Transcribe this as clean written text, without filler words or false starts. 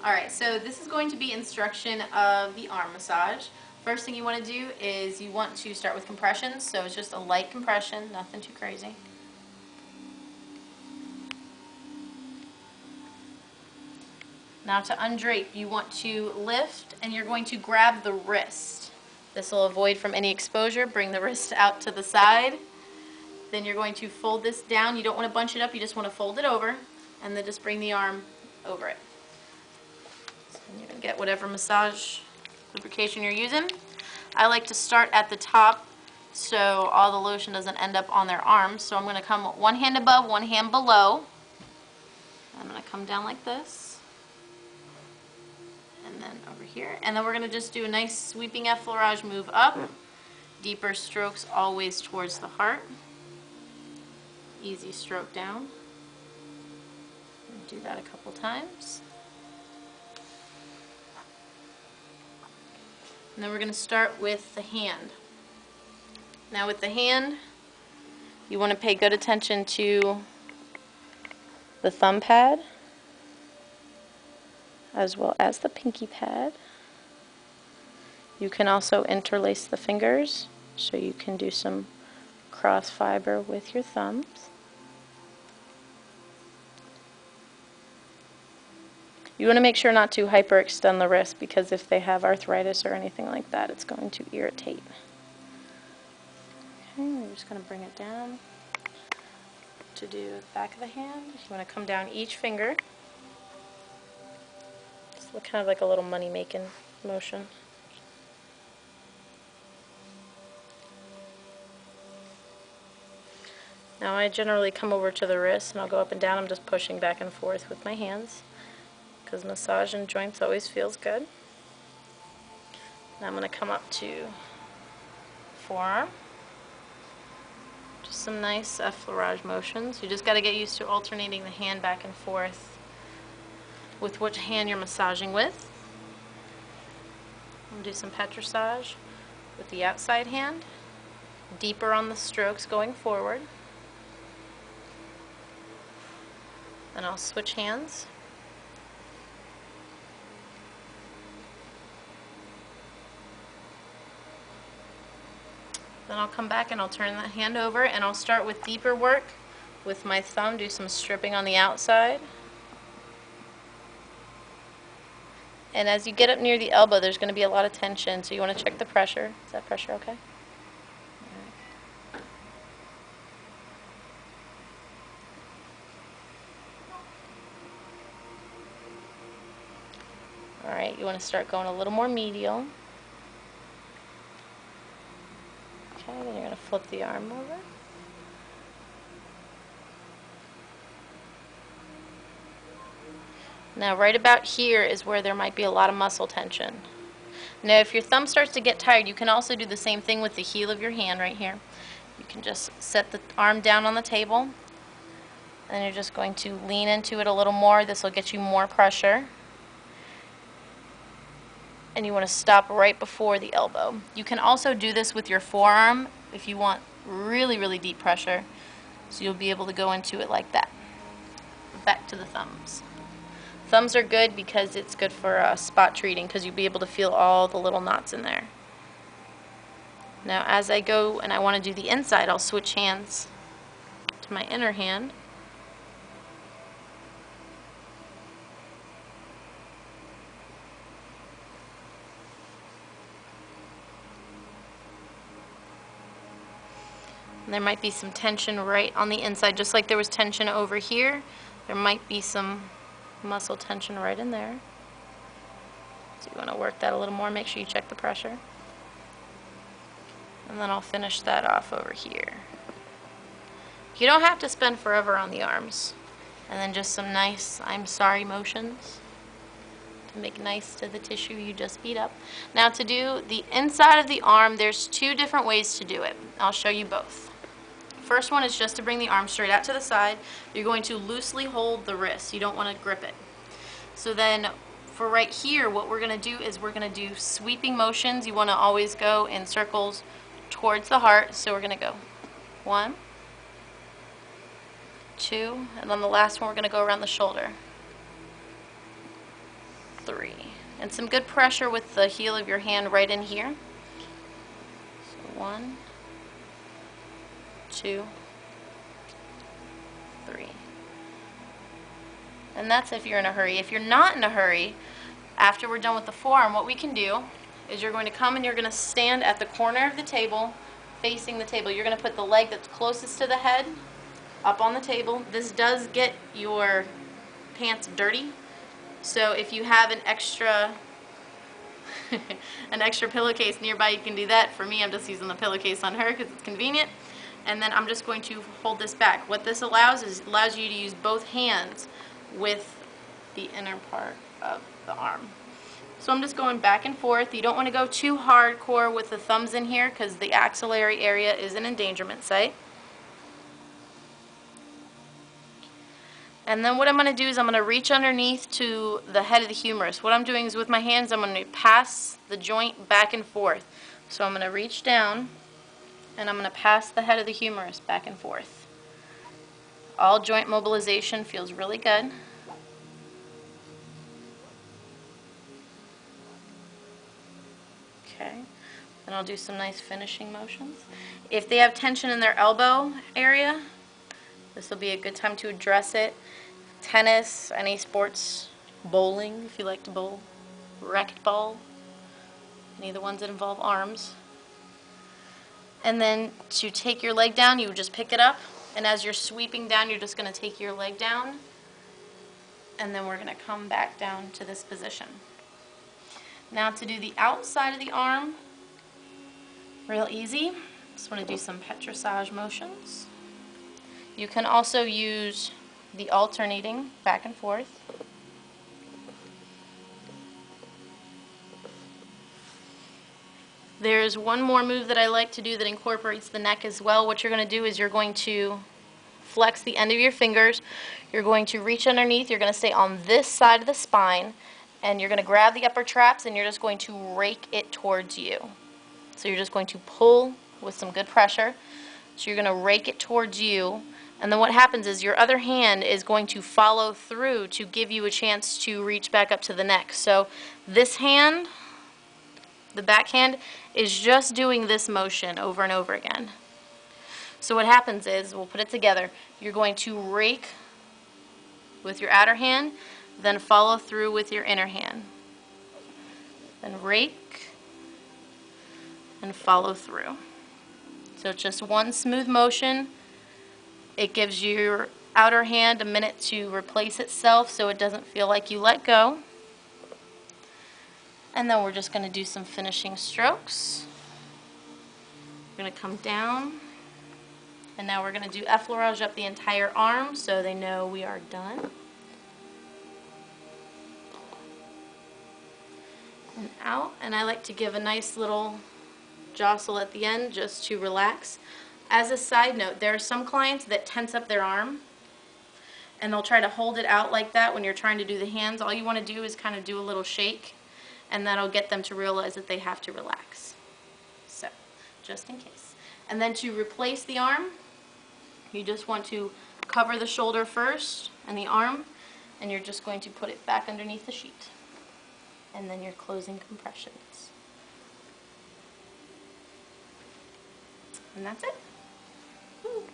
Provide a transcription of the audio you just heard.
Alright, so this is going to be instruction of the arm massage. First thing you want to do is you want to start with compressions, so it's just a light compression, nothing too crazy. Now to undrape, you want to lift and you're going to grab the wrist. This will avoid from any exposure. Bring the wrist out to the side. Then you're going to fold this down. You don't want to bunch it up, you just want to fold it over and then just bring the arm over it. So you're going to get whatever massage lubrication you're using. I like to start at the top so all the lotion doesn't end up on their arms. So I'm going to come one hand above, one hand below. I'm going to come down like this. And then over here. And then we're going to just do a nice sweeping effleurage move up. Deeper strokes always towards the heart. Easy stroke down. Do that a couple times. And then we're going to start with the hand. Now with the hand, you want to pay good attention to the thumb pad as well as the pinky pad. You can also interlace the fingers so you can do some cross fiber with your thumbs. You want to make sure not to hyperextend the wrist because if they have arthritis or anything like that, it's going to irritate. Okay, we're just going to bring it down to do the back of the hand. You want to come down each finger. Just look kind of like a little money-making motion. Now I generally come over to the wrist and I'll go up and down. I'm just pushing back and forth with my hands because massaging joints always feels good. Now I'm going to come up to forearm. Just some nice effleurage motions. You just got to get used to alternating the hand back and forth with which hand you're massaging with. I'm going to do some petrissage with the outside hand. Deeper on the strokes going forward. Then I'll switch hands. Then I'll come back and I'll turn the hand over and I'll start with deeper work with my thumb, do some stripping on the outside. And as you get up near the elbow, there's going to be a lot of tension, so you want to check the pressure. Is that pressure okay? Alright, you want to start going a little more medial. Okay, then you're going to flip the arm over. Now right about here is where there might be a lot of muscle tension. Now if your thumb starts to get tired, you can also do the same thing with the heel of your hand right here. You can just set the arm down on the table and you're just going to lean into it a little more. This will get you more pressure. And you want to stop right before the elbow. You can also do this with your forearm if you want really, really deep pressure. So you'll be able to go into it like that. Back to the thumbs. Thumbs are good because it's good for spot treating because you'll be able to feel all the little knots in there. Now as I go and I want to do the inside, I'll switch hands to my inner hand. And there might be some tension right on the inside, just like there was tension over here. There might be some muscle tension right in there. So you want to work that a little more, make sure you check the pressure. And then I'll finish that off over here. You don't have to spend forever on the arms. And then just some nice I'm sorry motions to make nice to the tissue you just beat up. Now to do the inside of the arm, there's two different ways to do it. I'll show you both. First one is just to bring the arm straight out to the side. You're going to loosely hold the wrist. You don't want to grip it. So then for right here, what we're going to do is we're going to do sweeping motions. You want to always go in circles towards the heart. So we're going to go 1, 2, and then the last one we're going to go around the shoulder. 3. And some good pressure with the heel of your hand right in here. So 1, 2, 3. And that's if you're in a hurry. If you're not in a hurry, after we're done with the forearm, what we can do is you're going to come and you're going to stand at the corner of the table, facing the table. You're going to put the leg that's closest to the head up on the table. This does get your pants dirty, so if you have an extra pillowcase nearby, you can do that. For me, I'm just using the pillowcase on her because it's convenient. And then I'm just going to hold this back. What this allows is allows you to use both hands with the inner part of the arm. So I'm just going back and forth. You don't want to go too hardcore with the thumbs in here because the axillary area is an endangerment site. And then what I'm going to do is I'm going to reach underneath to the head of the humerus. What I'm doing is with my hands I'm going to pass the joint back and forth. So I'm going to reach down and I'm going to pass the head of the humerus back and forth. All joint mobilization feels really good. Okay, and I'll do some nice finishing motions. If they have tension in their elbow area, this will be a good time to address it. Tennis, any sports, bowling if you like to bowl, racquetball, any of the ones that involve arms. And then to take your leg down, you just pick it up, and as you're sweeping down, you're just going to take your leg down, and then we're going to come back down to this position. Now to do the outside of the arm, real easy. Just want to do some petrissage motions. You can also use the alternating back and forth. There's one more move that I like to do that incorporates the neck as well. What you're going to do is you're going to flex the end of your fingers. You're going to reach underneath. You're going to stay on this side of the spine, and you're going to grab the upper traps and you're just going to rake it towards you. So you're just going to pull with some good pressure. So you're going to rake it towards you, and then what happens is your other hand is going to follow through to give you a chance to reach back up to the neck. So this hand, the back hand, is just doing this motion over and over again. So what happens is, we'll put it together, you're going to rake with your outer hand, then follow through with your inner hand. Then rake and follow through. So it's just one smooth motion. It gives your outer hand a minute to replace itself so it doesn't feel like you let go. And then we're just going to do some finishing strokes. We're going to come down. And now we're going to do effleurage up the entire arm so they know we are done. And out. And I like to give a nice little jostle at the end just to relax. As a side note, there are some clients that tense up their arm and they'll try to hold it out like that when you're trying to do the hands. All you want to do is kind of do a little shake, and that'll get them to realize that they have to relax. So, just in case. And then to replace the arm, you just want to cover the shoulder first and the arm, and you're just going to put it back underneath the sheet. And then your closing compressions. And that's it. Woo.